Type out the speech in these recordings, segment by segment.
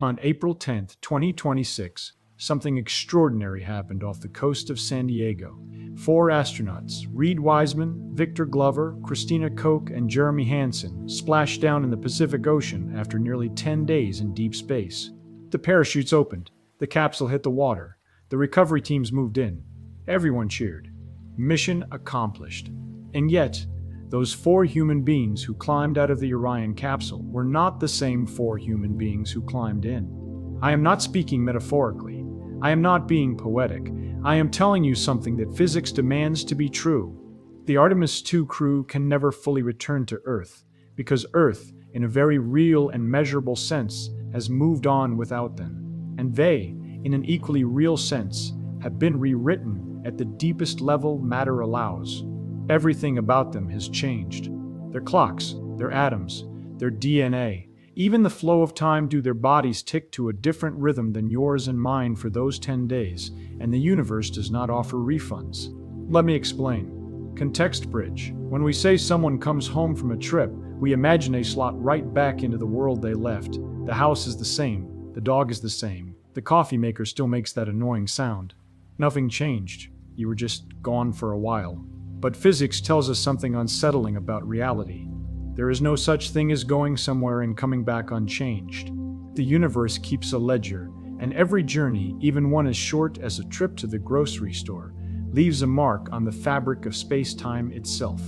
On April 10th, 2026, something extraordinary happened off the coast of San Diego. 4 astronauts, Reid Wiseman, Victor Glover, Christina Koch, and Jeremy Hansen, splashed down in the Pacific Ocean after nearly 10 days in deep space. The parachutes opened, the capsule hit the water, the recovery teams moved in. Everyone cheered. Mission accomplished. And yet, those 4 human beings who climbed out of the Orion capsule were not the same 4 human beings who climbed in. I am not speaking metaphorically. I am not being poetic. I am telling you something that physics demands to be true. The Artemis II crew can never fully return to Earth, because Earth, in a very real and measurable sense, has moved on without them. And they, in an equally real sense, have been rewritten at the deepest level matter allows. Everything about them has changed. Their clocks, their atoms, their DNA, even the flow of time do their bodies tick to a different rhythm than yours and mine for those 10 days, and the universe does not offer refunds. Let me explain. Context bridge. When we say someone comes home from a trip, we imagine they slot right back into the world they left. The house is the same, the dog is the same, the coffee maker still makes that annoying sound. Nothing changed. You were just gone for a while. But physics tells us something unsettling about reality. There is no such thing as going somewhere and coming back unchanged. The universe keeps a ledger, and every journey, even one as short as a trip to the grocery store, leaves a mark on the fabric of space-time itself.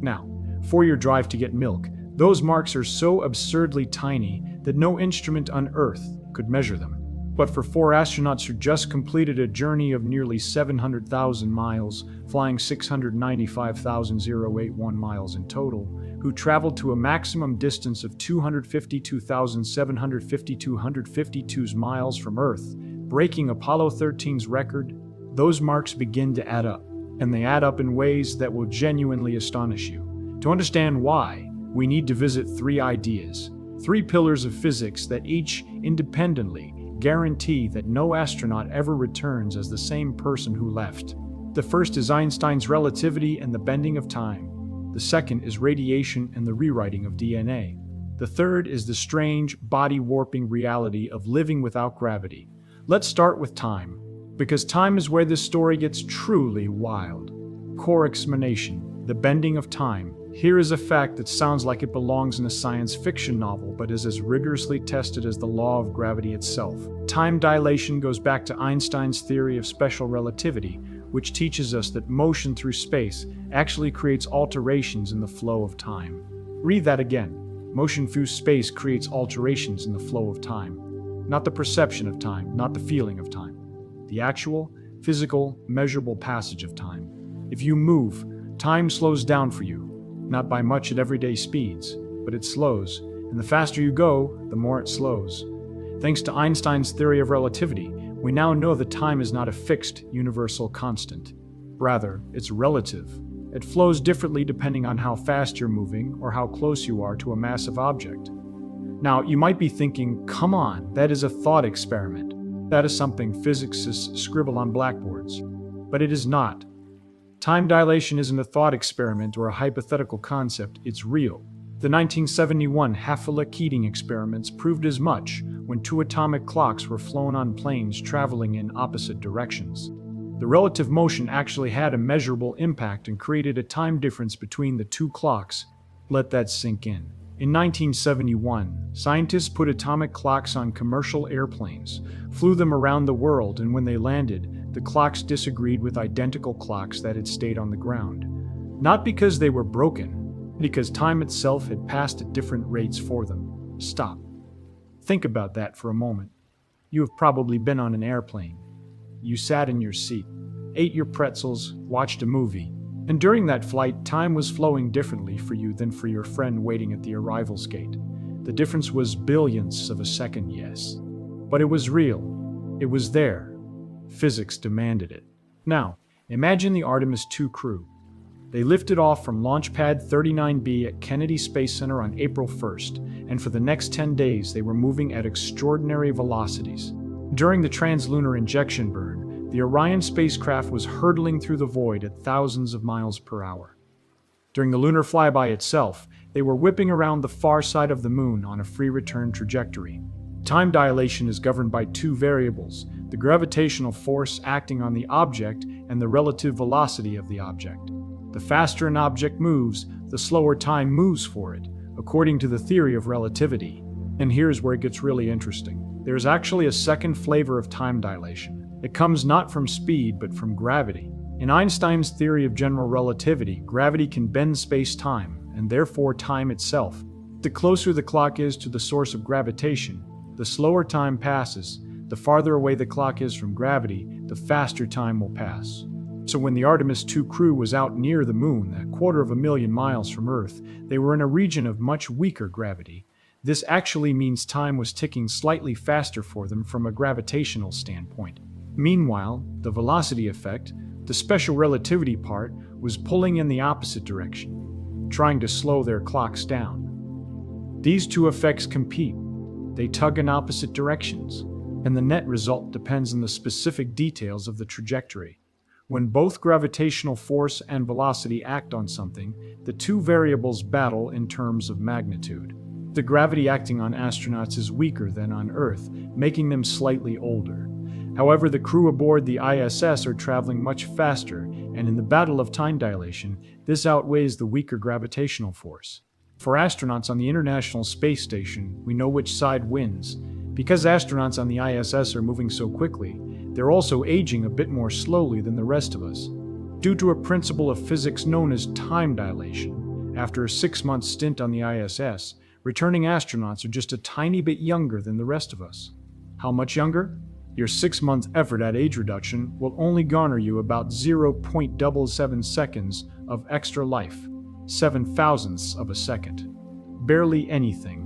Now, for your drive to get milk, those marks are so absurdly tiny that no instrument on Earth could measure them. But for 4 astronauts who just completed a journey of nearly 700,000 miles, flying 695,081 miles in total, who traveled to a maximum distance of 252,752 miles from Earth, breaking Apollo 13's record, those marks begin to add up, and they add up in ways that will genuinely astonish you. To understand why, we need to visit 3 ideas, 3 pillars of physics that each independently guarantee that no astronaut ever returns as the same person who left. The first is Einstein's relativity and the bending of time. The second is radiation and the rewriting of DNA. The third is the strange, body-warping reality of living without gravity. Let's start with time, because time is where this story gets truly wild. Core explanation, the bending of time. Here is a fact that sounds like it belongs in a science fiction novel, but is as rigorously tested as the law of gravity itself. Time dilation goes back to Einstein's theory of special relativity, which teaches us that motion through space actually creates alterations in the flow of time. Read that again. Motion through space creates alterations in the flow of time. Not the perception of time, not the feeling of time. The actual, physical, measurable passage of time. If you move, time slows down for you. Not by much at everyday speeds, but it slows, and the faster you go, the more it slows. Thanks to Einstein's theory of relativity, we now know that time is not a fixed, universal constant. Rather, it's relative. It flows differently depending on how fast you're moving or how close you are to a massive object. Now, you might be thinking, come on, that is a thought experiment. That is something physicists scribble on blackboards. But it is not. Time dilation isn't a thought experiment or a hypothetical concept, it's real. The 1971 Hafele-Keating experiments proved as much when 2 atomic clocks were flown on planes traveling in opposite directions. The relative motion actually had a measurable impact and created a time difference between the 2 clocks. Let that sink in. In 1971, scientists put atomic clocks on commercial airplanes, flew them around the world, and when they landed, the clocks disagreed with identical clocks that had stayed on the ground. Not because they were broken, because time itself had passed at different rates for them. Stop. Think about that for a moment. You have probably been on an airplane. You sat in your seat, ate your pretzels, watched a movie, and during that flight, time was flowing differently for you than for your friend waiting at the arrivals gate. The difference was billionths of a second, yes. But it was real. It was there. Physics demanded it. Now, imagine the Artemis II crew. They lifted off from Launch Pad 39B at Kennedy Space Center on April 1st, and for the next 10 days they were moving at extraordinary velocities. During the translunar injection burn, the Orion spacecraft was hurtling through the void at thousands of miles per hour. During the lunar flyby itself, they were whipping around the far side of the moon on a free return trajectory. Time dilation is governed by two variables: the gravitational force acting on the object and the relative velocity of the object. The faster an object moves, the slower time moves for it, according to the theory of relativity. And here's where it gets really interesting. There's actually a second flavor of time dilation. It comes not from speed, but from gravity. In Einstein's theory of general relativity, gravity can bend space-time, and therefore time itself. The closer the clock is to the source of gravitation, the slower time passes. The farther away the clock is from gravity, the faster time will pass. So when the Artemis II crew was out near the moon, a 250,000 miles from Earth, they were in a region of much weaker gravity. This actually means time was ticking slightly faster for them from a gravitational standpoint. Meanwhile, the velocity effect, the special relativity part, was pulling in the opposite direction, trying to slow their clocks down. These two effects compete. They tug in opposite directions, and the net result depends on the specific details of the trajectory. When both gravitational force and velocity act on something, the two variables battle in terms of magnitude. The gravity acting on astronauts is weaker than on Earth, making them slightly older. However, the crew aboard the ISS are traveling much faster, and in the battle of time dilation, this outweighs the weaker gravitational force. For astronauts on the International Space Station, we know which side wins. Because astronauts on the ISS are moving so quickly, they're also aging a bit more slowly than the rest of us. Due to a principle of physics known as time dilation, after a 6-month stint on the ISS, returning astronauts are just a tiny bit younger than the rest of us. How much younger? Your 6-month effort at age reduction will only garner you about 0.77 seconds of extra life, 7/1000ths of a second. Barely anything.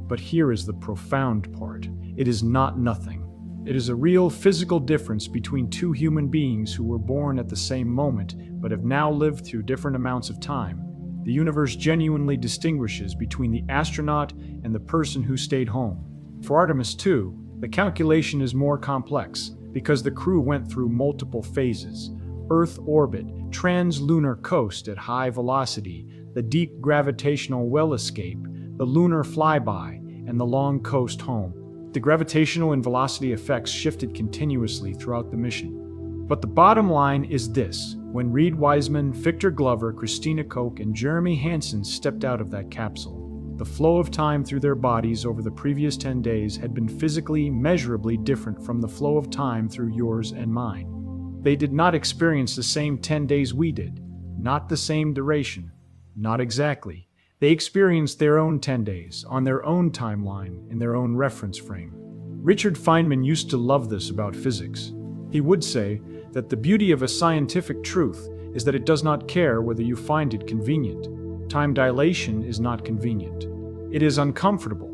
But here is the profound part. It is not nothing. It is a real physical difference between two human beings who were born at the same moment but have now lived through different amounts of time. The universe genuinely distinguishes between the astronaut and the person who stayed home. For Artemis II, the calculation is more complex because the crew went through multiple phases: Earth orbit, trans-lunar coast at high velocity, the deep gravitational well escape, the lunar flyby, and the long coast home. The gravitational and velocity effects shifted continuously throughout the mission. But the bottom line is this: when Reid Wiseman, Victor Glover, Christina Koch, and Jeremy Hansen stepped out of that capsule, the flow of time through their bodies over the previous 10 days had been physically, measurably different from the flow of time through yours and mine. They did not experience the same 10 days we did, not the same duration, not exactly. They experienced their own 10 days, on their own timeline, in their own reference frame. Richard Feynman used to love this about physics. He would say that the beauty of a scientific truth is that it does not care whether you find it convenient. Time dilation is not convenient. It is uncomfortable.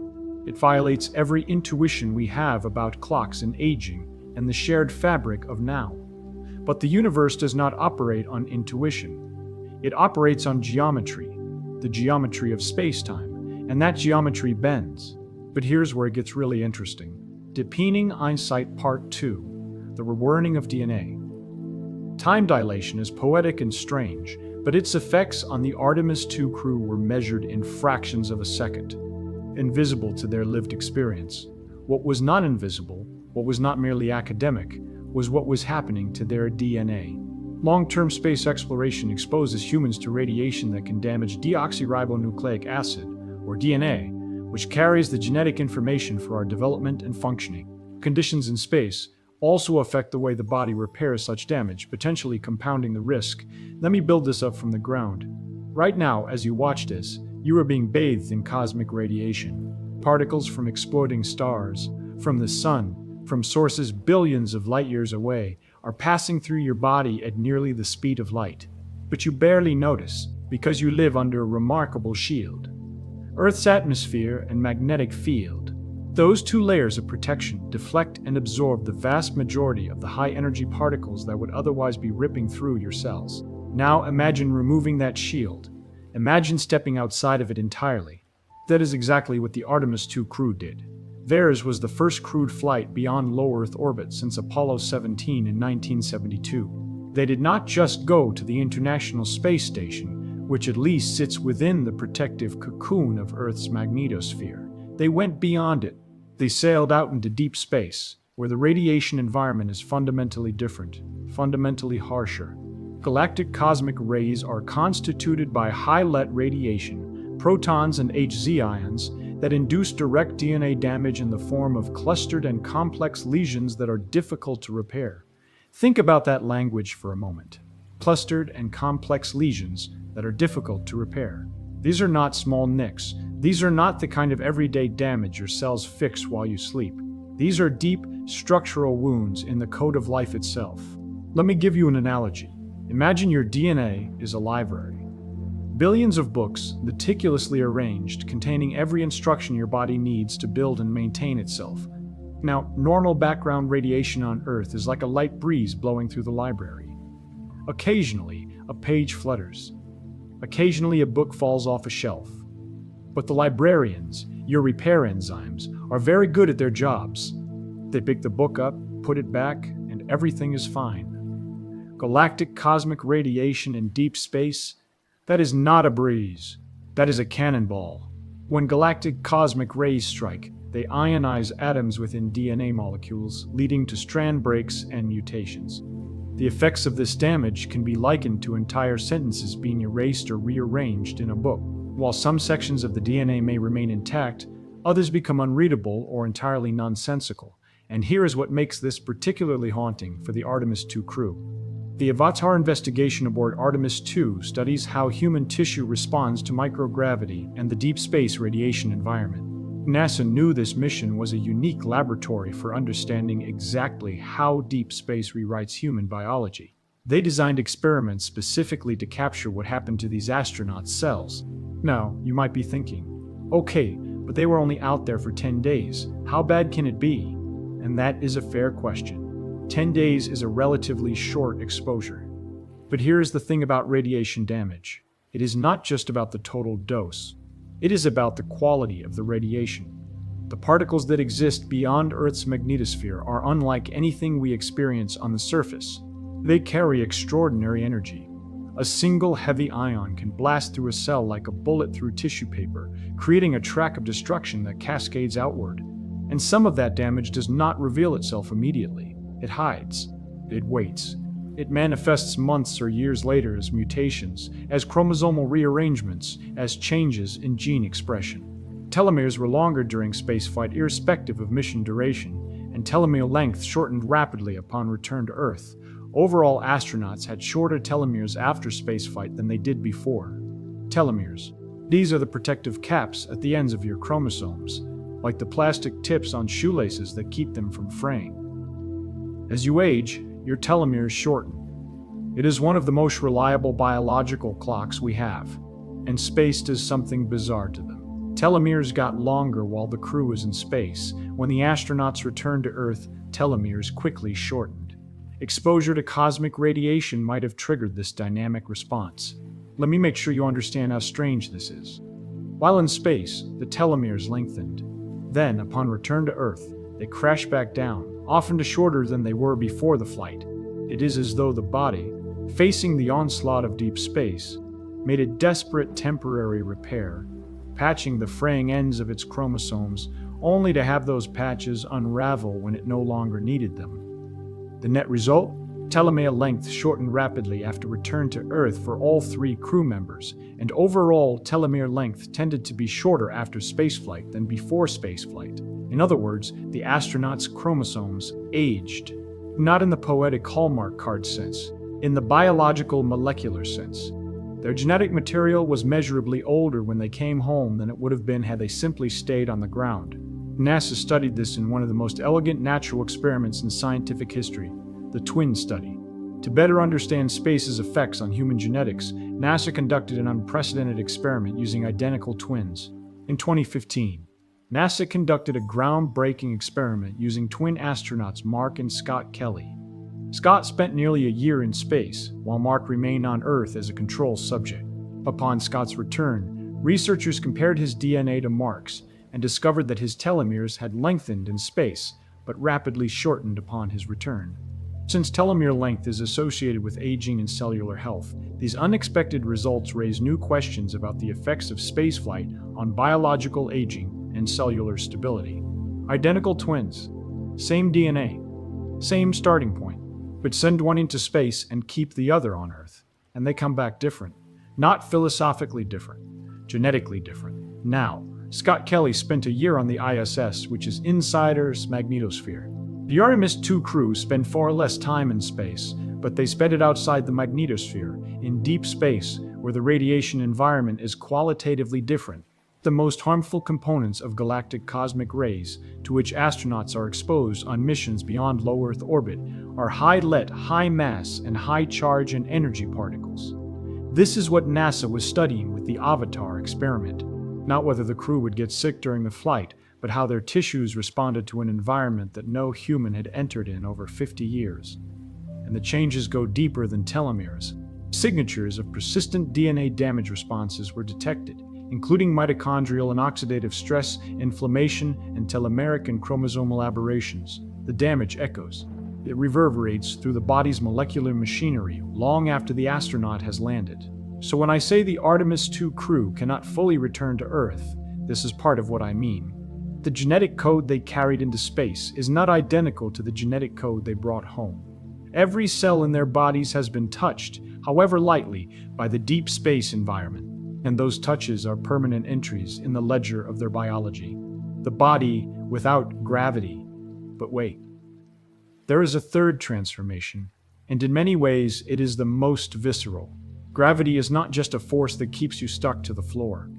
It violates every intuition we have about clocks and aging and the shared fabric of now. But the universe does not operate on intuition. It operates on geometry, the geometry of space-time, and that geometry bends. But here's where it gets really interesting. Deepening Insight Part 2, The Rewritten of DNA. Time dilation is poetic and strange, but its effects on the Artemis II crew were measured in fractions of a second, invisible to their lived experience. What was not invisible, what was not merely academic, was what was happening to their DNA. Long-term space exploration exposes humans to radiation that can damage deoxyribonucleic acid, or DNA, which carries the genetic information for our development and functioning. Conditions in space also affect the way the body repairs such damage, potentially compounding the risk. Let me build this up from the ground. Right now, as you watch this, you are being bathed in cosmic radiation. Particles from exploding stars, from the sun, from sources billions of light years away, are passing through your body at nearly the speed of light. But you barely notice, because you live under a remarkable shield. Earth's atmosphere and magnetic field. Those two layers of protection deflect and absorb the vast majority of the high-energy particles that would otherwise be ripping through your cells. Now imagine removing that shield. Imagine stepping outside of it entirely. That is exactly what the Artemis II crew did. Theirs was the first crewed flight beyond low Earth orbit since Apollo 17 in 1972. They did not just go to the International Space Station, which at least sits within the protective cocoon of Earth's magnetosphere. They went beyond it. They sailed out into deep space, where the radiation environment is fundamentally different, fundamentally harsher. Galactic cosmic rays are constituted by high-let radiation, protons and Hz ions, that induce direct DNA damage in the form of clustered and complex lesions that are difficult to repair. Think about that language for a moment. Clustered and complex lesions that are difficult to repair. These are not small nicks. These are not the kind of everyday damage your cells fix while you sleep. These are deep, structural wounds in the code of life itself. Let me give you an analogy. Imagine your DNA is a library. Billions of books, meticulously arranged, containing every instruction your body needs to build and maintain itself. Now, normal background radiation on Earth is like a light breeze blowing through the library. Occasionally, a page flutters. Occasionally, a book falls off a shelf. But the librarians, your repair enzymes, are very good at their jobs. They pick the book up, put it back, and everything is fine. Galactic cosmic radiation in deep space, that is not a breeze. That is a cannonball. When galactic cosmic rays strike, they ionize atoms within DNA molecules, leading to strand breaks and mutations. The effects of this damage can be likened to entire sentences being erased or rearranged in a book. While some sections of the DNA may remain intact, others become unreadable or entirely nonsensical. And here is what makes this particularly haunting for the Artemis II crew. The Avatar investigation aboard Artemis II studies how human tissue responds to microgravity and the deep space radiation environment. NASA knew this mission was a unique laboratory for understanding exactly how deep space rewrites human biology. They designed experiments specifically to capture what happened to these astronauts' cells. Now, you might be thinking, okay, but they were only out there for 10 days. How bad can it be? And that is a fair question. 10 days is a relatively short exposure. But here is the thing about radiation damage. It is not just about the total dose. It is about the quality of the radiation. The particles that exist beyond Earth's magnetosphere are unlike anything we experience on the surface. They carry extraordinary energy. A single heavy ion can blast through a cell like a bullet through tissue paper, creating a track of destruction that cascades outward. And some of that damage does not reveal itself immediately. It hides. It waits. It manifests months or years later as mutations, as chromosomal rearrangements, as changes in gene expression. Telomeres were longer during spaceflight irrespective of mission duration, and telomere length shortened rapidly upon return to Earth. Overall, astronauts had shorter telomeres after spaceflight than they did before. Telomeres. These are the protective caps at the ends of your chromosomes, like the plastic tips on shoelaces that keep them from fraying. As you age, your telomeres shorten. It is one of the most reliable biological clocks we have, and space does something bizarre to them. Telomeres got longer while the crew was in space. When the astronauts returned to Earth, telomeres quickly shortened. Exposure to cosmic radiation might have triggered this dynamic response. Let me make sure you understand how strange this is. While in space, the telomeres lengthened. Then, upon return to Earth, they crashed back down, often to shorter than they were before the flight. It is as though the body, facing the onslaught of deep space, made a desperate temporary repair, patching the fraying ends of its chromosomes, only to have those patches unravel when it no longer needed them. The net result? Telomere length shortened rapidly after return to Earth for all 3 crew members, and overall telomere length tended to be shorter after spaceflight than before spaceflight. In other words, the astronauts' chromosomes aged, not in the poetic Hallmark card sense, in the biological molecular sense. Their genetic material was measurably older when they came home than it would have been had they simply stayed on the ground. NASA studied this in one of the most elegant natural experiments in scientific history, the twin study. To better understand space's effects on human genetics, NASA conducted an unprecedented experiment using identical twins. In 2015, NASA conducted a groundbreaking experiment using twin astronauts Mark and Scott Kelly. Scott spent nearly a year in space, while Mark remained on Earth as a control subject. Upon Scott's return, researchers compared his DNA to Mark's and discovered that his telomeres had lengthened in space, but rapidly shortened upon his return. Since telomere length is associated with aging and cellular health, these unexpected results raise new questions about the effects of spaceflight on biological aging and cellular stability. Identical twins, same DNA, same starting point, but send one into space and keep the other on Earth, and they come back different. Not philosophically different, genetically different. Now, Scott Kelly spent a year on the ISS, which is inside Earth's magnetosphere. The Artemis II crew spent far less time in space, but they spent it outside the magnetosphere, in deep space, where the radiation environment is qualitatively different. The most harmful components of galactic cosmic rays, to which astronauts are exposed on missions beyond low Earth orbit, are high-lead, high-mass, and high-charge and energy particles. This is what NASA was studying with the Avatar experiment. Not whether the crew would get sick during the flight, but how their tissues responded to an environment that no human had entered in over 50 years. And the changes go deeper than telomeres. Signatures of persistent DNA damage responses were detected, including mitochondrial and oxidative stress, inflammation, and telomeric and chromosomal aberrations. The damage echoes. It reverberates through the body's molecular machinery long after the astronaut has landed. So when I say the Artemis II crew cannot fully return to Earth, this is part of what I mean. The genetic code they carried into space is not identical to the genetic code they brought home. Every cell in their bodies has been touched, however lightly, by the deep space environment, and those touches are permanent entries in the ledger of their biology. The body without gravity. But wait. There is a third transformation, and in many ways it is the most visceral. Gravity is not just a force that keeps you stuck to the floor.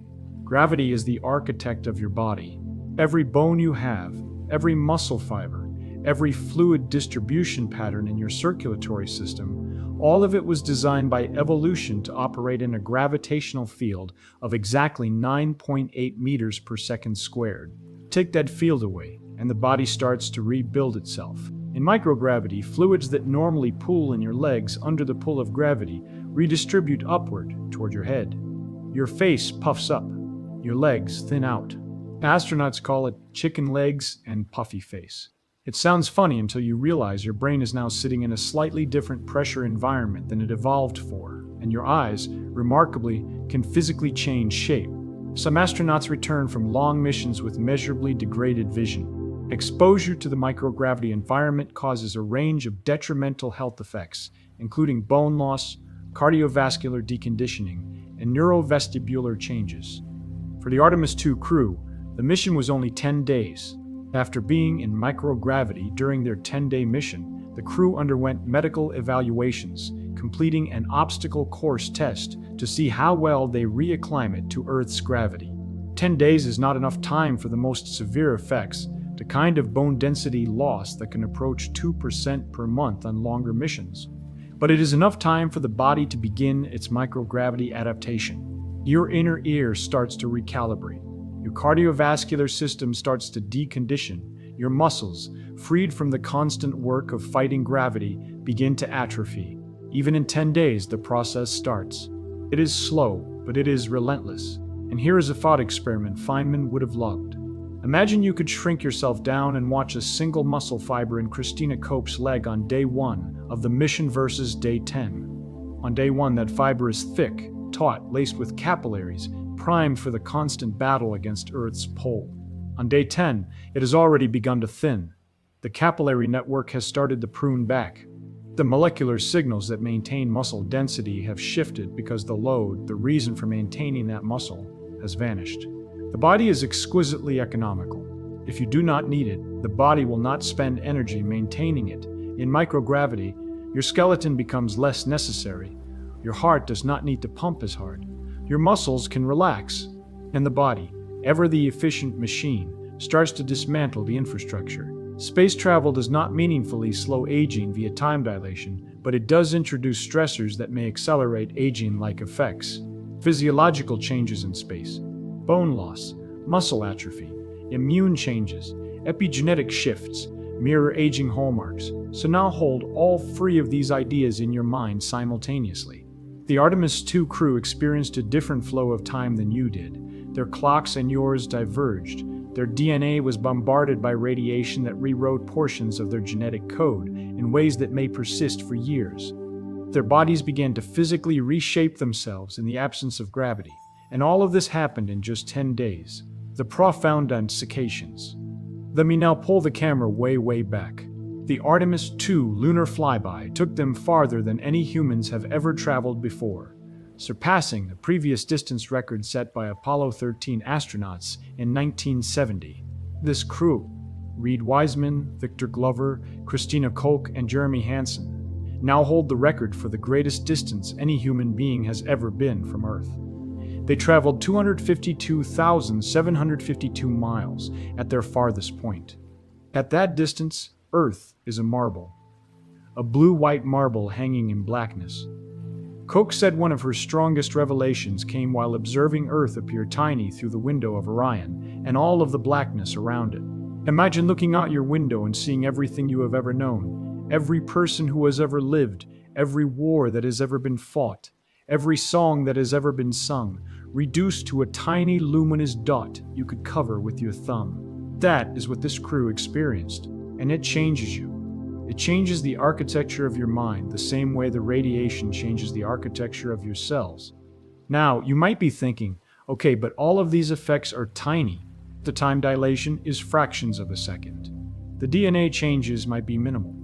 Gravity is the architect of your body. Every bone you have, every muscle fiber, every fluid distribution pattern in your circulatory system, all of it was designed by evolution to operate in a gravitational field of exactly 9.8 meters per second squared. Take that field away, and the body starts to rebuild itself. In microgravity, fluids that normally pool in your legs under the pull of gravity redistribute upward toward your head. Your face puffs up, your legs thin out. Astronauts call it chicken legs and puffy face. It sounds funny until you realize your brain is now sitting in a slightly different pressure environment than it evolved for, and your eyes, remarkably, can physically change shape. Some astronauts return from long missions with measurably degraded vision. Exposure to the microgravity environment causes a range of detrimental health effects, including bone loss, cardiovascular deconditioning, and neurovestibular changes. For the Artemis II crew, the mission was only 10 days. After being in microgravity during their 10-day mission, the crew underwent medical evaluations, completing an obstacle course test to see how well they reacclimate to Earth's gravity. 10 days is not enough time for the most severe effects, the kind of bone density loss that can approach 2% per month on longer missions. But it is enough time for the body to begin its microgravity adaptation. Your inner ear starts to recalibrate. Your cardiovascular system starts to decondition. Your muscles, freed from the constant work of fighting gravity, begin to atrophy. Even in 10 days, the process starts. It is slow, but it is relentless. And here is a thought experiment Feynman would have loved. Imagine you could shrink yourself down and watch a single muscle fiber in Christina Koch's leg on day 1 of the mission versus day 10. On day 1, that fiber is thick, taut, laced with capillaries, primed for the constant battle against Earth's pull. On day 10, it has already begun to thin. The capillary network has started to prune back. The molecular signals that maintain muscle density have shifted because the load, the reason for maintaining that muscle, has vanished. The body is exquisitely economical. If you do not need it, the body will not spend energy maintaining it. In microgravity, your skeleton becomes less necessary. Your heart does not need to pump as hard. Your muscles can relax, and the body, ever the efficient machine, starts to dismantle the infrastructure. Space travel does not meaningfully slow aging via time dilation, but it does introduce stressors that may accelerate aging-like effects. Physiological changes in space. Bone loss, muscle atrophy, immune changes, epigenetic shifts, mirror aging hallmarks. So now hold all 3 of these ideas in your mind simultaneously. The Artemis II crew experienced a different flow of time than you did. Their clocks and yours diverged. Their DNA was bombarded by radiation that rewrote portions of their genetic code in ways that may persist for years. Their bodies began to physically reshape themselves in the absence of gravity. And all of this happened in just 10 days. The profound implications. Let me now pull the camera way back. The Artemis II lunar flyby took them farther than any humans have ever traveled before, surpassing the previous distance record set by Apollo 13 astronauts in 1970. This crew, Reid Wiseman, Victor Glover, Christina Koch, and Jeremy Hansen, now hold the record for the greatest distance any human being has ever been from Earth. They traveled 252,752 miles at their farthest point. At that distance, Earth is a marble, a blue-white marble hanging in blackness. Koch said one of her strongest revelations came while observing Earth appear tiny through the window of Orion and all of the blackness around it. Imagine looking out your window and seeing everything you have ever known, every person who has ever lived, every war that has ever been fought, every song that has ever been sung, reduced to a tiny luminous dot you could cover with your thumb. That is what this crew experienced, and it changes you. It changes the architecture of your mind the same way the radiation changes the architecture of your cells. Now, you might be thinking, okay, but all of these effects are tiny. The time dilation is fractions of a second. The DNA changes might be minimal.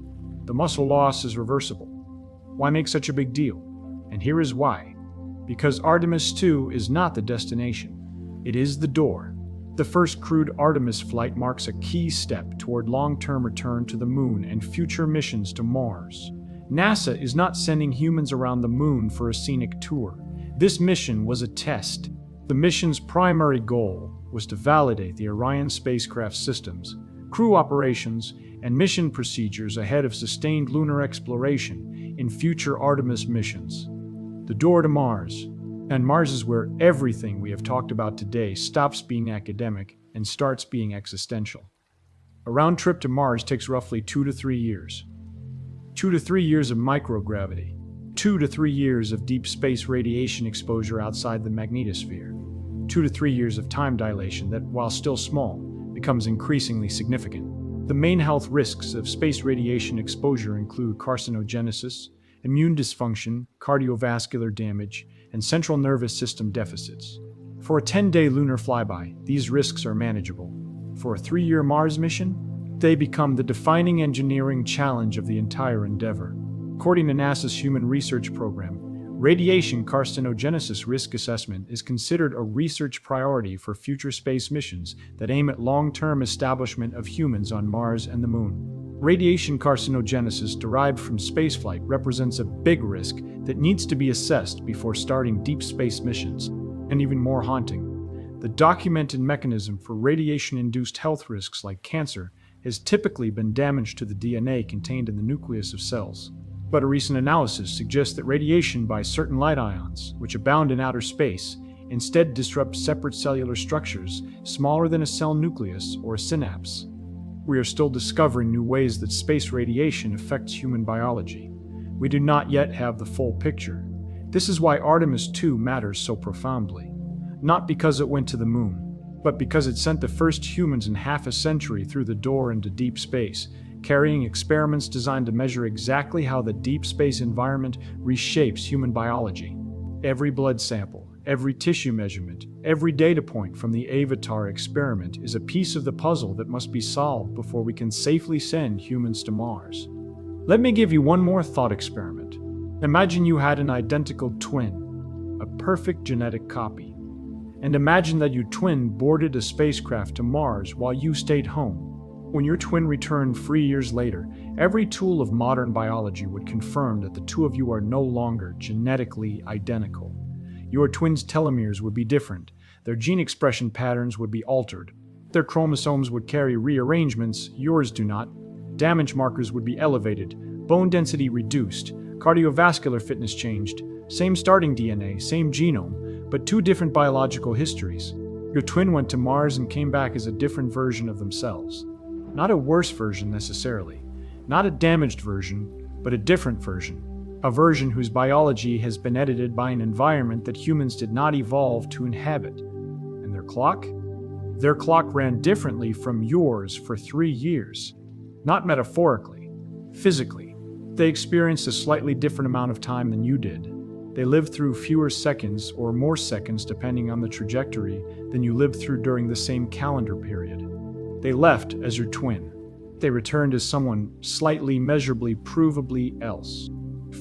The muscle loss is reversible. Why make such a big deal? And here is why. Because Artemis II is not the destination. It is the door. The first crewed Artemis flight marks a key step toward long-term return to the Moon and future missions to Mars. NASA is not sending humans around the Moon for a scenic tour. This mission was a test. The mission's primary goal was to validate the Orion spacecraft systems, crew operations, and mission procedures ahead of sustained lunar exploration in future Artemis missions. The door to Mars. And Mars is where everything we have talked about today stops being academic and starts being existential. A round trip to Mars takes roughly 2 to 3 years. 2 to 3 years of microgravity. 2 to 3 years of deep space radiation exposure outside the magnetosphere. 2 to 3 years of time dilation that, while still small, becomes increasingly significant. The main health risks of space radiation exposure include carcinogenesis, immune dysfunction, cardiovascular damage, and central nervous system deficits. For a 10-day lunar flyby, these risks are manageable. For a 3-year Mars mission, they become the defining engineering challenge of the entire endeavor. According to NASA's Human Research Program, radiation carcinogenesis risk assessment is considered a research priority for future space missions that aim at long-term establishment of humans on Mars and the Moon. Radiation carcinogenesis derived from spaceflight represents a big risk that needs to be assessed before starting deep space missions. And even more haunting, the documented mechanism for radiation-induced health risks like cancer has typically been damage to the DNA contained in the nucleus of cells. But a recent analysis suggests that radiation by certain light ions, which abound in outer space, instead disrupt separate cellular structures smaller than a cell nucleus or a synapse. We are still discovering new ways that space radiation affects human biology. We do not yet have the full picture. This is why Artemis II matters so profoundly. Not because it went to the Moon, but because it sent the first humans in half a century through the door into deep space, carrying experiments designed to measure exactly how the deep space environment reshapes human biology. Every blood sample, every tissue measurement, every data point from the Avatar experiment is a piece of the puzzle that must be solved before we can safely send humans to Mars. Let me give you one more thought experiment. Imagine you had an identical twin, a perfect genetic copy. And imagine that your twin boarded a spacecraft to Mars while you stayed home. When your twin returned 3 years later, every tool of modern biology would confirm that the two of you are no longer genetically identical. Your twin's telomeres would be different, their gene expression patterns would be altered, their chromosomes would carry rearrangements, yours do not, damage markers would be elevated, bone density reduced, cardiovascular fitness changed, same starting DNA, same genome, but two different biological histories. Your twin went to Mars and came back as a different version of themselves. Not a worse version necessarily, not a damaged version, but a different version. A version whose biology has been edited by an environment that humans did not evolve to inhabit. And their clock? Their clock ran differently from yours for 3 years. Not metaphorically, physically. They experienced a slightly different amount of time than you did. They lived through fewer seconds or more seconds depending on the trajectory than you lived through during the same calendar period. They left as your twin. They returned as someone slightly, measurably, provably else.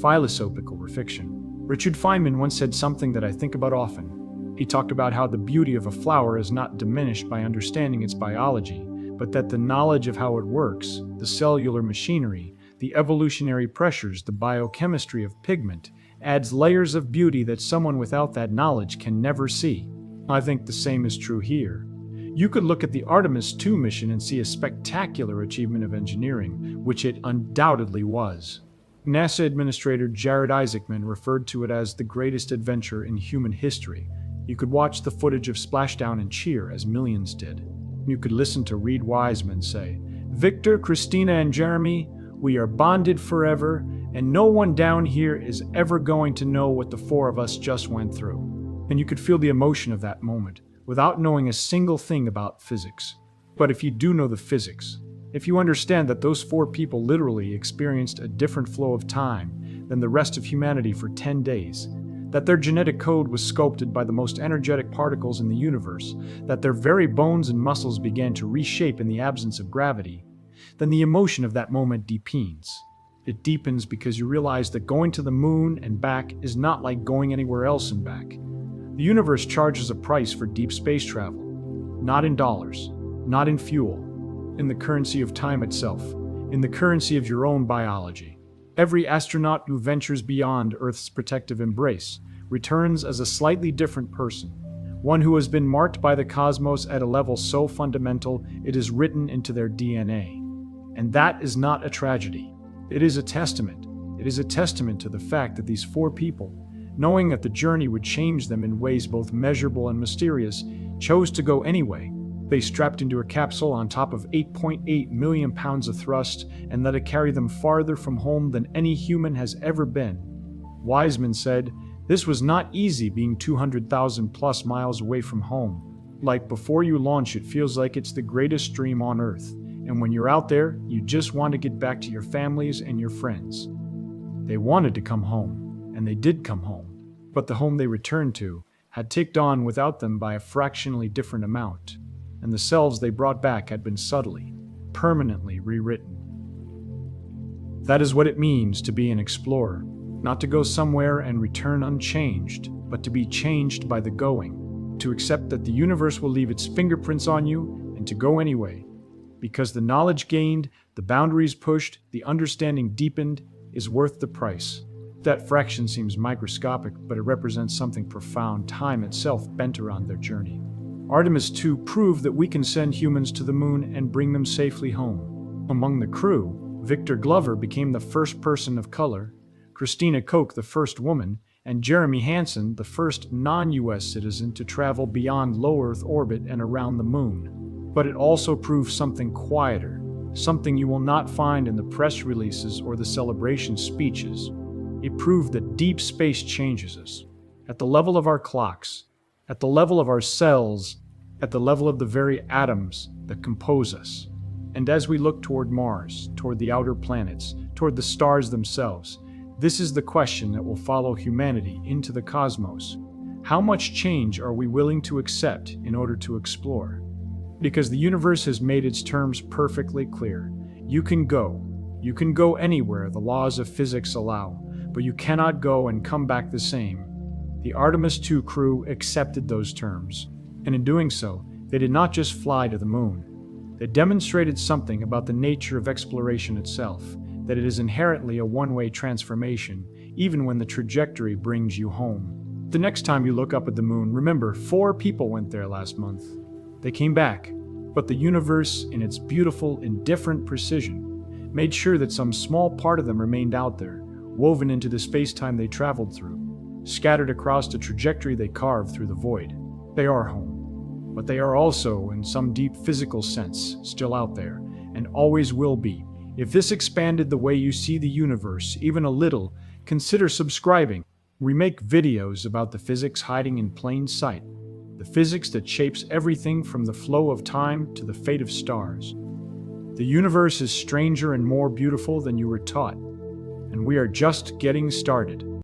Philosophical or fiction. Richard Feynman once said something that I think about often. He talked about how the beauty of a flower is not diminished by understanding its biology, but that the knowledge of how it works, the cellular machinery, the evolutionary pressures, the biochemistry of pigment, adds layers of beauty that someone without that knowledge can never see. I think the same is true here. You could look at the Artemis II mission and see a spectacular achievement of engineering, which it undoubtedly was. NASA Administrator Jared Isaacman referred to it as the greatest adventure in human history. You could watch the footage of splashdown and cheer as millions did. You could listen to Reid Wiseman say, "Victor, Christina, and Jeremy, we are bonded forever, and no one down here is ever going to know what the four of us just went through." And you could feel the emotion of that moment, without knowing a single thing about physics. But if you do know the physics, if you understand that those four people literally experienced a different flow of time than the rest of humanity for 10 days, that their genetic code was sculpted by the most energetic particles in the universe, that their very bones and muscles began to reshape in the absence of gravity, then the emotion of that moment deepens. It deepens because you realize that going to the moon and back is not like going anywhere else and back. The universe charges a price for deep space travel, not in dollars, not in fuel, in the currency of time itself, in the currency of your own biology. Every astronaut who ventures beyond Earth's protective embrace returns as a slightly different person, one who has been marked by the cosmos at a level so fundamental it is written into their DNA. And that is not a tragedy. It is a testament. It is a testament to the fact that these four people, knowing that the journey would change them in ways both measurable and mysterious, chose to go anyway. They strapped into a capsule on top of 8.8 million pounds of thrust and let it carry them farther from home than any human has ever been. Wiseman said, "This was not easy being 200,000 plus miles away from home. Like before you launch, it feels like it's the greatest dream on Earth. And when you're out there, you just want to get back to your families and your friends." They wanted to come home, and they did come home. But the home they returned to had ticked on without them by a fractionally different amount, and the selves they brought back had been subtly, permanently rewritten. That is what it means to be an explorer, not to go somewhere and return unchanged, but to be changed by the going, to accept that the universe will leave its fingerprints on you and to go anyway, because the knowledge gained, the boundaries pushed, the understanding deepened is worth the price. That fraction seems microscopic, but it represents something profound, time itself bent around their journey. Artemis II proved that we can send humans to the moon and bring them safely home. Among the crew, Victor Glover became the first person of color, Christina Koch the first woman, and Jeremy Hansen the first non-US citizen to travel beyond low Earth orbit and around the moon. But it also proved something quieter, something you will not find in the press releases or the celebration speeches. It proved that deep space changes us, at the level of our clocks, at the level of our cells, at the level of the very atoms that compose us. And as we look toward Mars, toward the outer planets, toward the stars themselves, this is the question that will follow humanity into the cosmos. How much change are we willing to accept in order to explore? Because the universe has made its terms perfectly clear. You can go anywhere the laws of physics allow, but you cannot go and come back the same. The Artemis II crew accepted those terms, and in doing so, they did not just fly to the moon. They demonstrated something about the nature of exploration itself, that it is inherently a one-way transformation, even when the trajectory brings you home. The next time you look up at the moon, remember 4 people went there last month. They came back, but the universe, in its beautiful, indifferent precision, made sure that some small part of them remained out there, woven into the space-time they traveled through, scattered across the trajectory they carved through the void. They are home, but they are also, in some deep physical sense, still out there, and always will be. If this expanded the way you see the universe even a little, consider subscribing. We make videos about the physics hiding in plain sight, the physics that shapes everything from the flow of time to the fate of stars. The universe is stranger and more beautiful than you were taught, and we are just getting started.